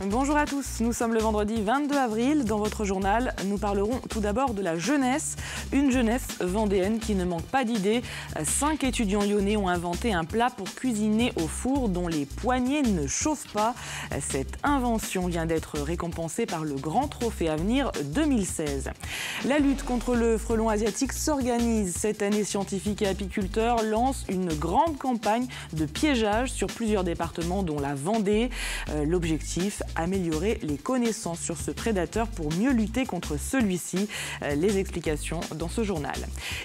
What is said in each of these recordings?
Bonjour à tous, nous sommes le vendredi 22 avril. Dans votre journal, nous parlerons tout d'abord de la jeunesse. Une jeunesse vendéenne qui ne manque pas d'idées. 5 étudiants lyonnais ont inventé un plat pour cuisiner au four dont les poignées ne chauffent pas. Cette invention vient d'être récompensée par le Grand Trophée Avenir 2016. La lutte contre le frelon asiatique s'organise. Cette année, scientifiques et apiculteurs lancent une grande campagne de piégeage sur plusieurs départements dont la Vendée. L'objectif, améliorer les connaissances sur ce prédateur pour mieux lutter contre celui-ci. Les explications dans ce journal.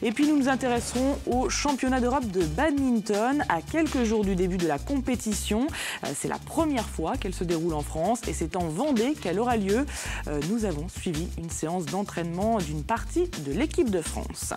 Et puis nous nous intéresserons au championnat d'Europe de badminton à quelques jours du début de la compétition. C'est la première fois qu'elle se déroule en France et c'est en Vendée qu'elle aura lieu. Nous avons suivi une séance d'entraînement d'une partie de l'équipe de France.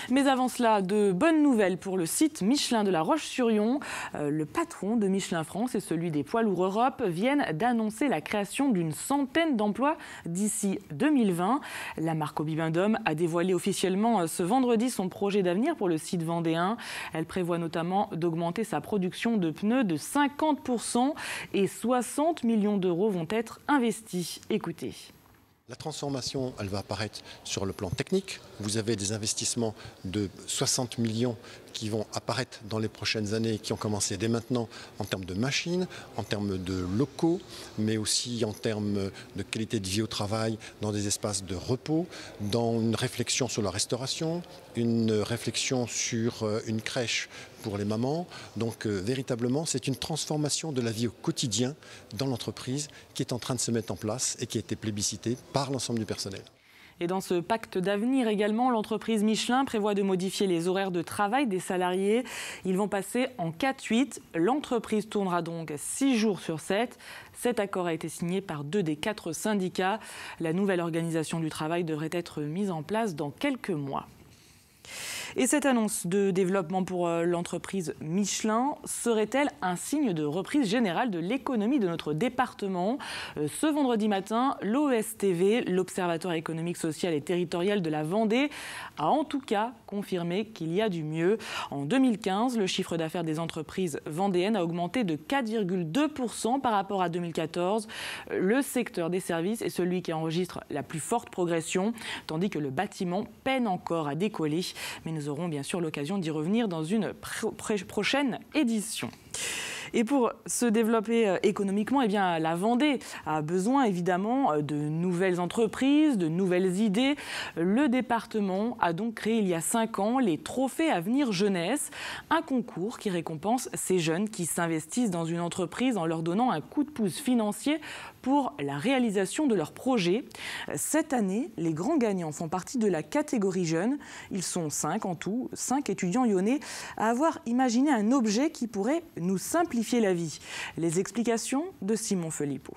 Mais avant cela, de bonnes nouvelles pour le site Michelin de La Roche-sur-Yon. Le patron de Michelin France et celui des poids lourds Europe viennent d'annoncer la création d'une centaine d'emplois d'ici 2020. La marque Obibendum a dévoilé officiellement ce vendredi son projet d'avenir pour le site vendéen. Elle prévoit notamment d'augmenter sa production de pneus de 50% et 60 millions d'euros vont être investis. Écoutez. La transformation, elle va apparaître sur le plan technique. Vous avez des investissements de 60 millions qui vont apparaître dans les prochaines années, qui ont commencé dès maintenant en termes de machines, en termes de locaux, mais aussi en termes de qualité de vie au travail, dans des espaces de repos, dans une réflexion sur la restauration, une réflexion sur une crèche pour les mamans. Donc véritablement, c'est une transformation de la vie au quotidien dans l'entreprise qui est en train de se mettre en place et qui a été plébiscitée par l'ensemble du personnel. Et dans ce pacte d'avenir également, l'entreprise Michelin prévoit de modifier les horaires de travail des salariés. Ils vont passer en 4-8. L'entreprise tournera donc 6 jours sur 7. Cet accord a été signé par 2 des 4 syndicats. La nouvelle organisation du travail devrait être mise en place dans quelques mois. Et cette annonce de développement pour l'entreprise Michelin serait-elle un signe de reprise générale de l'économie de notre département ? Ce vendredi matin, l'OSTV, l'Observatoire économique, social et territorial de la Vendée, a en tout cas confirmé qu'il y a du mieux. En 2015, le chiffre d'affaires des entreprises vendéennes a augmenté de 4,2% par rapport à 2014. Le secteur des services est celui qui enregistre la plus forte progression, tandis que le bâtiment peine encore à décoller. Mais nous aurons bien sûr l'occasion d'y revenir dans une prochaine édition. Et pour se développer économiquement, eh bien, la Vendée a besoin évidemment de nouvelles entreprises, de nouvelles idées. Le département a donc créé il y a 5 ans les Trophées Avenir Jeunesse, un concours qui récompense ces jeunes qui s'investissent dans une entreprise en leur donnant un coup de pouce financier pour la réalisation de leurs projets. Cette année, les grands gagnants font partie de la catégorie jeunes. Ils sont 5 en tout, 5 étudiants lyonnais à avoir imaginé un objet qui pourrait nous simplifier la vie. Les explications de Simon Philippot.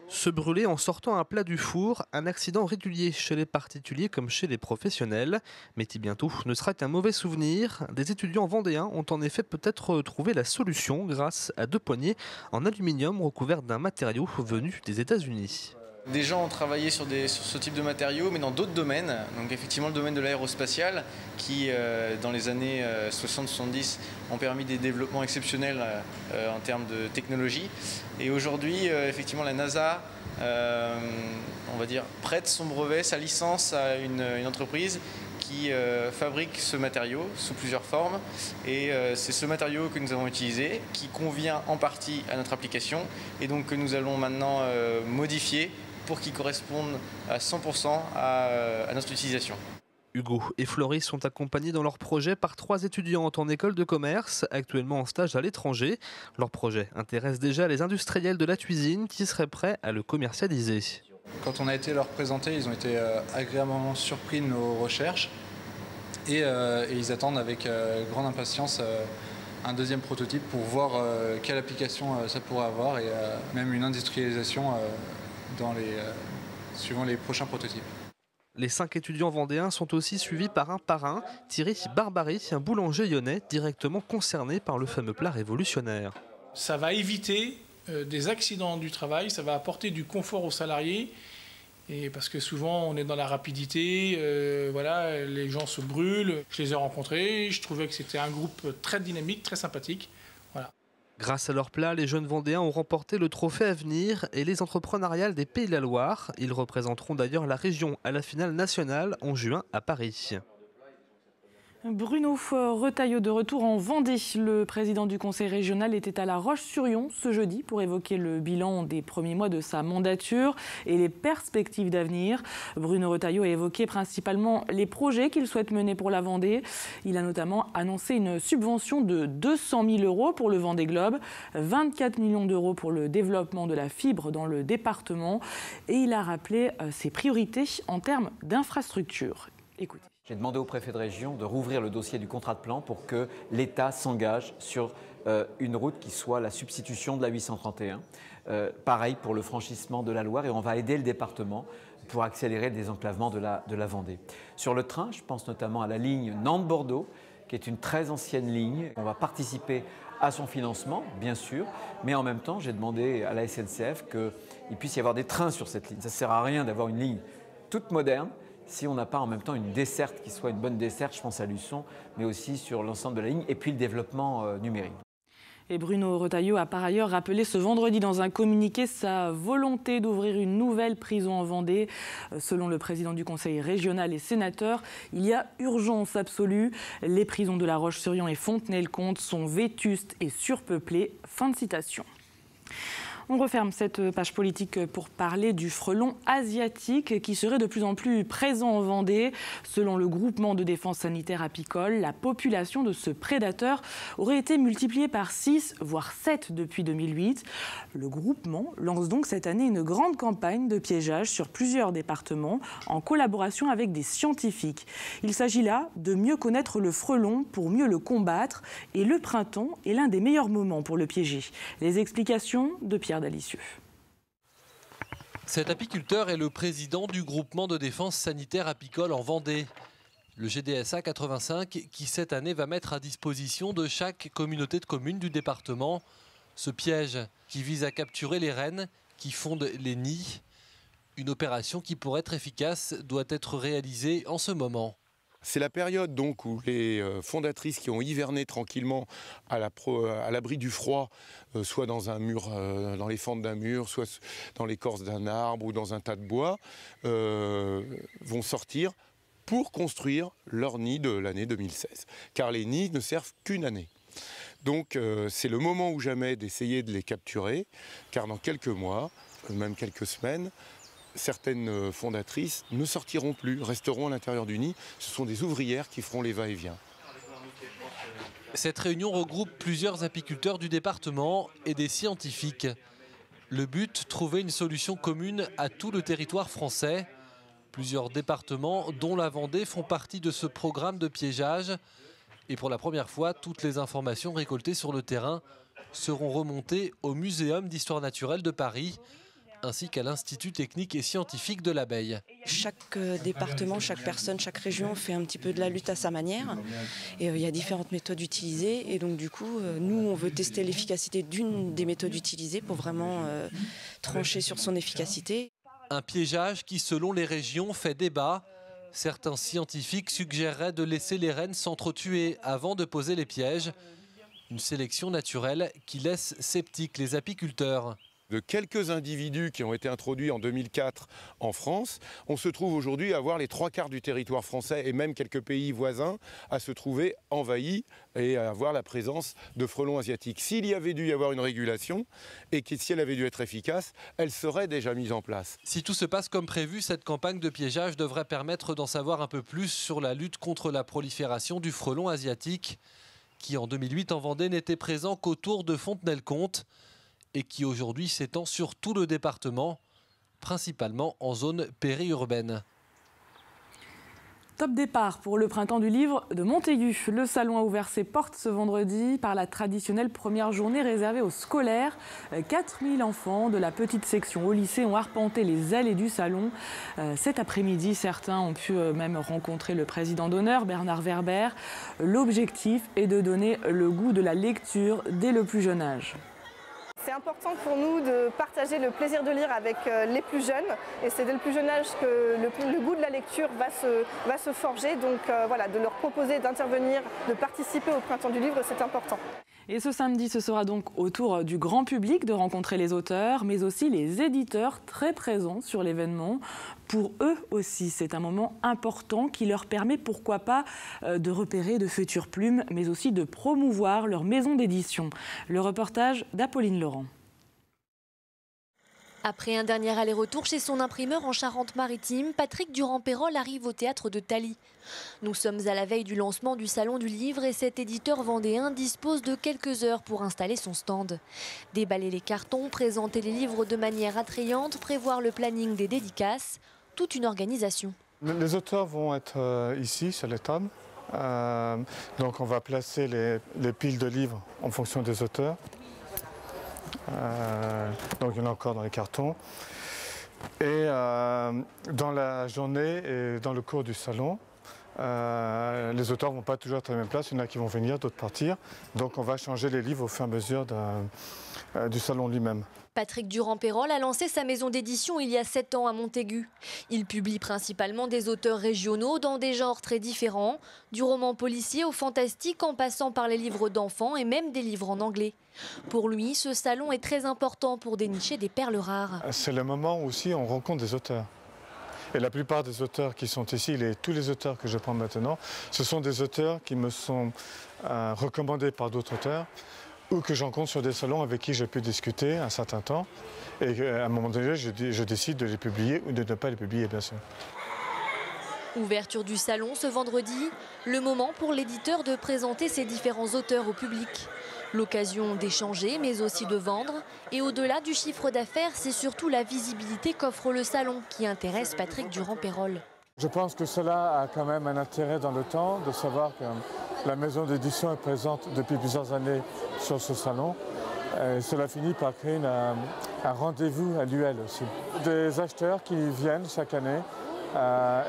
Se brûler en sortant un plat du four, un accident régulier chez les particuliers comme chez les professionnels. Mais qui bientôt ne sera qu'un mauvais souvenir. Des étudiants vendéens ont en effet peut-être trouvé la solution grâce à 2 poignées en aluminium recouvertes d'un matériau venu des États-Unis. Des gens ont travaillé sur ce type de matériaux, mais dans d'autres domaines. Donc effectivement, le domaine de l'aérospatial, qui dans les années 60-70 ont permis des développements exceptionnels en termes de technologie. Et aujourd'hui, effectivement, la NASA, on va dire, prête son brevet, sa licence à une entreprise qui fabrique ce matériau sous plusieurs formes. Et c'est ce matériau que nous avons utilisé, qui convient en partie à notre application, et donc que nous allons maintenant modifier pour qu'ils correspondent à 100% à notre utilisation. Hugo et Floris sont accompagnés dans leur projet par 3 étudiantes en école de commerce, actuellement en stage à l'étranger. Leur projet intéresse déjà les industriels de la cuisine qui seraient prêts à le commercialiser. Quand on a été leur présenter, ils ont été agréablement surpris de nos recherches et ils attendent avec grande impatience un deuxième prototype pour voir quelle application ça pourrait avoir et même une industrialisation suivant les prochains prototypes. Les 5 étudiants vendéens sont aussi suivis par un, Thierry Barbarie, un boulanger lyonnais directement concerné par le fameux plat révolutionnaire. Ça va éviter des accidents du travail, ça va apporter du confort aux salariés. Et parce que souvent on est dans la rapidité, voilà, les gens se brûlent. Je les ai rencontrés, je trouvais que c'était un groupe très dynamique, très sympathique. Voilà. Grâce à leur plat, les jeunes Vendéens ont remporté le trophée Avenir et les entrepreneuriales des Pays de la Loire. Ils représenteront d'ailleurs la région à la finale nationale en juin à Paris. Bruno Retailleau de retour en Vendée. Le président du conseil régional était à La Roche-sur-Yon ce jeudi pour évoquer le bilan des premiers mois de sa mandature et les perspectives d'avenir. Bruno Retailleau a évoqué principalement les projets qu'il souhaite mener pour la Vendée. Il a notamment annoncé une subvention de 200 000 € pour le Vendée Globe, 24 millions d'euros pour le développement de la fibre dans le département et il a rappelé ses priorités en termes d'infrastructures. Écoutez. J'ai demandé au préfet de région de rouvrir le dossier du contrat de plan pour que l'État s'engage sur une route qui soit la substitution de la 831. Pareil pour le franchissement de la Loire et on va aider le département pour accélérer le désenclavement de la Vendée. Sur le train, je pense notamment à la ligne Nantes-Bordeaux, qui est une très ancienne ligne. On va participer à son financement, bien sûr, mais en même temps, j'ai demandé à la SNCF qu'il puisse y avoir des trains sur cette ligne. Ça ne sert à rien d'avoir une ligne toute moderne si on n'a pas en même temps une desserte qui soit une bonne desserte, je pense à Luçon, mais aussi sur l'ensemble de la ligne, et puis le développement numérique. Et Bruno Retailleau a par ailleurs rappelé ce vendredi dans un communiqué sa volonté d'ouvrir une nouvelle prison en Vendée. Selon le président du conseil régional et sénateur, il y a urgence absolue. Les prisons de La Roche-sur-Yon et Fontenay-le-Comte sont vétustes et surpeuplées. Fin de citation. On referme cette page politique pour parler du frelon asiatique qui serait de plus en plus présent en Vendée. Selon le groupement de défense sanitaire apicole, la population de ce prédateur aurait été multipliée par 6, voire 7 depuis 2008. Le groupement lance donc cette année une grande campagne de piégeage sur plusieurs départements en collaboration avec des scientifiques. Il s'agit là de mieux connaître le frelon pour mieux le combattre et le printemps est l'un des meilleurs moments pour le piéger. Les explications de Pierre Dalicieux. Cet apiculteur est le président du groupement de défense sanitaire apicole en Vendée. Le GDSA 85 qui cette année va mettre à disposition de chaque communauté de communes du département ce piège qui vise à capturer les rennes qui fondent les nids. Une opération qui pour être efficace doit être réalisée en ce moment. C'est la période donc où les fondatrices qui ont hiverné tranquillement à l'abri du froid, soit dans un mur, dans les fentes d'un mur, soit dans l'écorce d'un arbre ou dans un tas de bois, vont sortir pour construire leur nid de l'année 2016. Car les nids ne servent qu'une année. Donc c'est le moment ou jamais d'essayer de les capturer, car dans quelques mois, même quelques semaines, certaines fondatrices ne sortiront plus, resteront à l'intérieur du nid. Ce sont des ouvrières qui feront les va-et-vient. Cette réunion regroupe plusieurs apiculteurs du département et des scientifiques. Le but, trouver une solution commune à tout le territoire français. Plusieurs départements, dont la Vendée, font partie de ce programme de piégeage. Et pour la première fois, toutes les informations récoltées sur le terrain seront remontées au Muséum d'histoire naturelle de Paris, ainsi qu'à l'Institut technique et scientifique de l'abeille. Chaque département, chaque personne, chaque région fait un petit peu de la lutte à sa manière. Et il y a différentes méthodes utilisées. Et donc du coup, nous, on veut tester l'efficacité d'une des méthodes utilisées pour vraiment trancher sur son efficacité. Un piégeage qui, selon les régions, fait débat. Certains scientifiques suggéreraient de laisser les rennes s'entretuer avant de poser les pièges. Une sélection naturelle qui laisse sceptiques les apiculteurs. De quelques individus qui ont été introduits en 2004 en France, on se trouve aujourd'hui à voir les 3/4 du territoire français et même quelques pays voisins à se trouver envahis et à avoir la présence de frelons asiatiques. S'il y avait dû y avoir une régulation et que si elle avait dû être efficace, elle serait déjà mise en place. Si tout se passe comme prévu, cette campagne de piégeage devrait permettre d'en savoir un peu plus sur la lutte contre la prolifération du frelon asiatique qui en 2008 en Vendée n'était présent qu'autour de Fontenay-le-Comte et qui aujourd'hui s'étend sur tout le département, principalement en zone périurbaine. Top départ pour le printemps du livre de Montaigu. Le salon a ouvert ses portes ce vendredi par la traditionnelle première journée réservée aux scolaires. 4000 enfants de la petite section au lycée ont arpenté les allées du salon. Cet après-midi, certains ont pu même rencontrer le président d'honneur, Bernard Werber. L'objectif est de donner le goût de la lecture dès le plus jeune âge. C'est important pour nous de partager le plaisir de lire avec les plus jeunes et c'est dès le plus jeune âge que le goût de la lecture va se forger. Donc voilà, de leur proposer d'intervenir, de participer au printemps du livre, c'est important. Et ce samedi, ce sera donc au tour du grand public de rencontrer les auteurs, mais aussi les éditeurs très présents sur l'événement. Pour eux aussi, c'est un moment important qui leur permet, pourquoi pas, de repérer de futures plumes, mais aussi de promouvoir leur maison d'édition. Le reportage d'Apolline Laurent. Après un dernier aller-retour chez son imprimeur en Charente-Maritime, Patrick Durand-Peyrolle arrive au théâtre de Thaly. Nous sommes à la veille du lancement du Salon du Livre et cet éditeur vendéen dispose de quelques heures pour installer son stand. Déballer les cartons, présenter les livres de manière attrayante, prévoir le planning des dédicaces, toute une organisation. Les auteurs vont être ici sur les tables. Donc on va placer les piles de livres en fonction des auteurs. Donc il y en a encore dans les cartons. Et dans la journée et dans le cours du salon, les auteurs ne vont pas toujours être à la même place. Il y en a qui vont venir, d'autres partir. Donc on va changer les livres au fur et à mesure du salon lui-même. Patrick Durand-Peyrolle a lancé sa maison d'édition il y a 7 ans à Montaigu. Il publie principalement des auteurs régionaux dans des genres très différents, du roman policier au fantastique en passant par les livres d'enfants et même des livres en anglais. Pour lui, ce salon est très important pour dénicher des perles rares. C'est le moment où aussi on rencontre des auteurs. Et la plupart des auteurs qui sont ici, tous les auteurs que je prends maintenant, ce sont des auteurs qui me sont recommandés par d'autres auteurs ou que je rencontre sur des salons avec qui j'ai pu discuter un certain temps. Et à un moment donné, je décide de les publier ou de ne pas les publier, bien sûr. Ouverture du salon ce vendredi, le moment pour l'éditeur de présenter ses différents auteurs au public. L'occasion d'échanger, mais aussi de vendre. Et au-delà du chiffre d'affaires, c'est surtout la visibilité qu'offre le salon qui intéresse Patrick Durand-Peyrolle. Je pense que cela a quand même un intérêt dans le temps, de savoir que la maison d'édition est présente depuis plusieurs années sur ce salon. Et cela finit par créer un rendez-vous annuel aussi. Des acheteurs qui viennent chaque année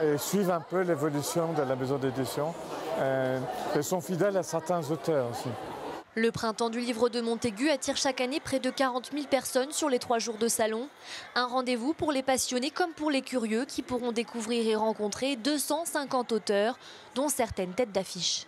et suivent un peu l'évolution de la maison d'édition et sont fidèles à certains auteurs aussi. Le printemps du livre de Montaigu attire chaque année près de 40 000 personnes sur les 3 jours de salon. Un rendez-vous pour les passionnés comme pour les curieux qui pourront découvrir et rencontrer 250 auteurs, dont certaines têtes d'affiche.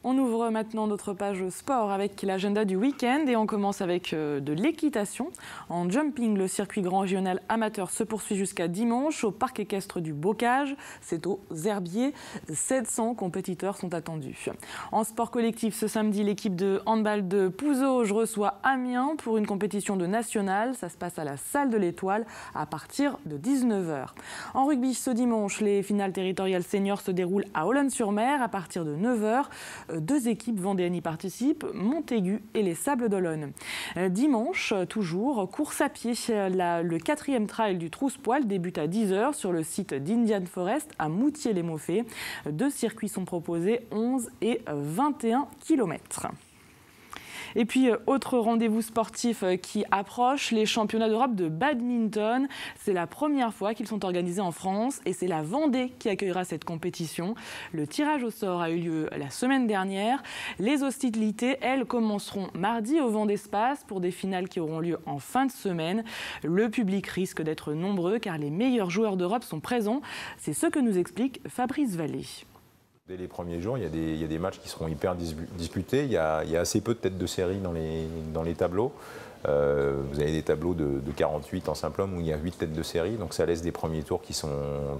On ouvre maintenant notre page sport avec l'agenda du week-end et on commence avec de l'équitation. En jumping, le circuit grand régional amateur se poursuit jusqu'à dimanche au parc équestre du Bocage. C'est aux Herbiers. 700 compétiteurs sont attendus. En sport collectif, ce samedi, l'équipe de handball de Pouzauges reçoit Amiens pour une compétition de nationale. Ça se passe à la salle de l'Étoile à partir de 19 h. En rugby, ce dimanche, les finales territoriales seniors se déroulent à Olonne-sur-Mer à partir de 9 h. 2 équipes vendéennes y participent, Montaigu et les Sables d'Olonne. Dimanche, toujours, course à pied. Le 4e trail du Trousse-Poil débute à 10 h sur le site d'Indian Forest à Moutier-les-Mauffets. 2 circuits sont proposés, 11 et 21 km. Et puis, autre rendez-vous sportif qui approche, les championnats d'Europe de badminton. C'est la première fois qu'ils sont organisés en France et c'est la Vendée qui accueillera cette compétition. Le tirage au sort a eu lieu la semaine dernière. Les hostilités, elles, commenceront mardi au Vendée-Space pour des finales qui auront lieu en fin de semaine. Le public risque d'être nombreux car les meilleurs joueurs d'Europe sont présents. C'est ce que nous explique Fabrice Vallée. Dès les premiers jours, il y a des matchs qui seront hyper disputés. Il y a assez peu de têtes de série dans les tableaux. Vous avez des tableaux de 48 en simple homme où il y a 8 têtes de série. Donc ça laisse des premiers tours qui sont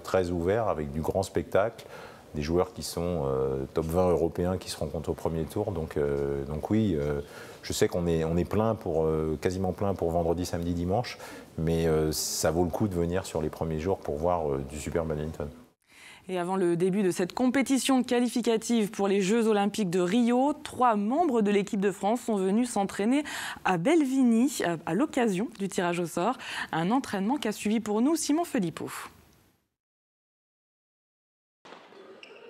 très ouverts avec du grand spectacle. Des joueurs qui sont top 20 européens qui se rencontrent au premier tour. Donc oui, je sais qu'on est plein quasiment plein pour vendredi, samedi, dimanche. Mais ça vaut le coup de venir sur les premiers jours pour voir du super badminton. Et avant le début de cette compétition qualificative pour les Jeux Olympiques de Rio, 3 membres de l'équipe de France sont venus s'entraîner à Belvigny à l'occasion du tirage au sort. Un entraînement qu'a suivi pour nous Simon Philippot.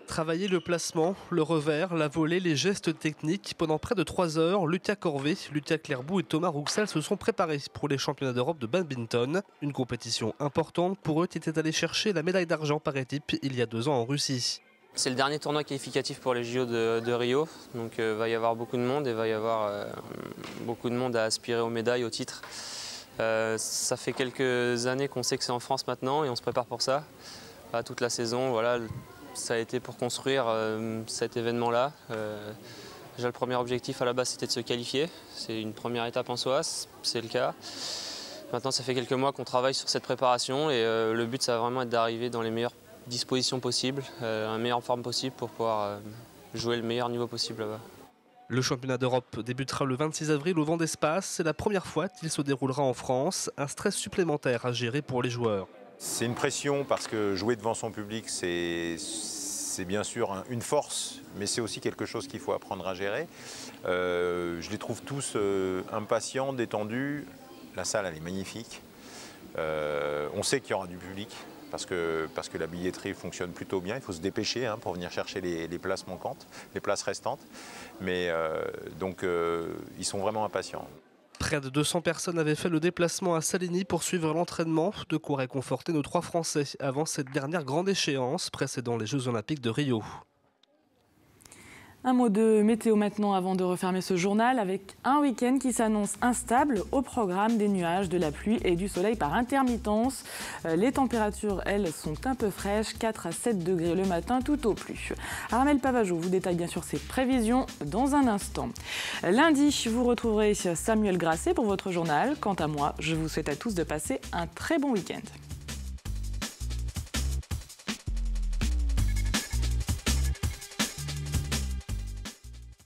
Travailler le placement, le revers, la volée, les gestes techniques. Pendant près de 3 heures, Lucas Corvé, Lucas Clairbout et Thomas Rouxel se sont préparés pour les championnats d'Europe de badminton. Une compétition importante pour eux qui étaient allés chercher la médaille d'argent par équipe il y a 2 ans en Russie. C'est le dernier tournoi qualificatif pour les JO de Rio, donc il va y avoir beaucoup de monde et il va y avoir beaucoup de monde à aspirer aux médailles, aux titres. Ça fait quelques années qu'on sait que c'est en France maintenant et on se prépare pour ça. Toute la saison, voilà, ça a été pour construire cet événement-là. Déjà le premier objectif à la base c'était de se qualifier, c'est une première étape en soi, c'est le cas. Maintenant ça fait quelques mois qu'on travaille sur cette préparation et le but ça va vraiment être d'arriver dans les meilleures dispositions possibles, la meilleure forme possible pour pouvoir jouer le meilleur niveau possible là-bas. Le championnat d'Europe débutera le 26 avril au Vent d'Espace. C'est la première fois qu'il se déroulera en France. Un stress supplémentaire à gérer pour les joueurs. C'est une pression parce que jouer devant son public, c'est bien sûr une force, mais c'est aussi quelque chose qu'il faut apprendre à gérer. Je les trouve tous impatients, détendus. La salle, elle est magnifique. On sait qu'il y aura du public parce que la billetterie fonctionne plutôt bien. Il faut se dépêcher pour venir chercher les places manquantes, les places restantes. Mais donc, ils sont vraiment impatients. Près de 200 personnes avaient fait le déplacement à Saligny pour suivre l'entraînement, de quoi réconforter nos 3 Français avant cette dernière grande échéance précédant les Jeux Olympiques de Rio. Un mot de météo maintenant avant de refermer ce journal avec un week-end qui s'annonce instable au programme des nuages, de la pluie et du soleil par intermittence. Les températures, elles, sont un peu fraîches, 4 à 7 degrés le matin tout au plus. Armelle Pavageau vous détaille bien sûr ses prévisions dans un instant. Lundi, vous retrouverez Samuel Grasset pour votre journal. Quant à moi, je vous souhaite à tous de passer un très bon week-end.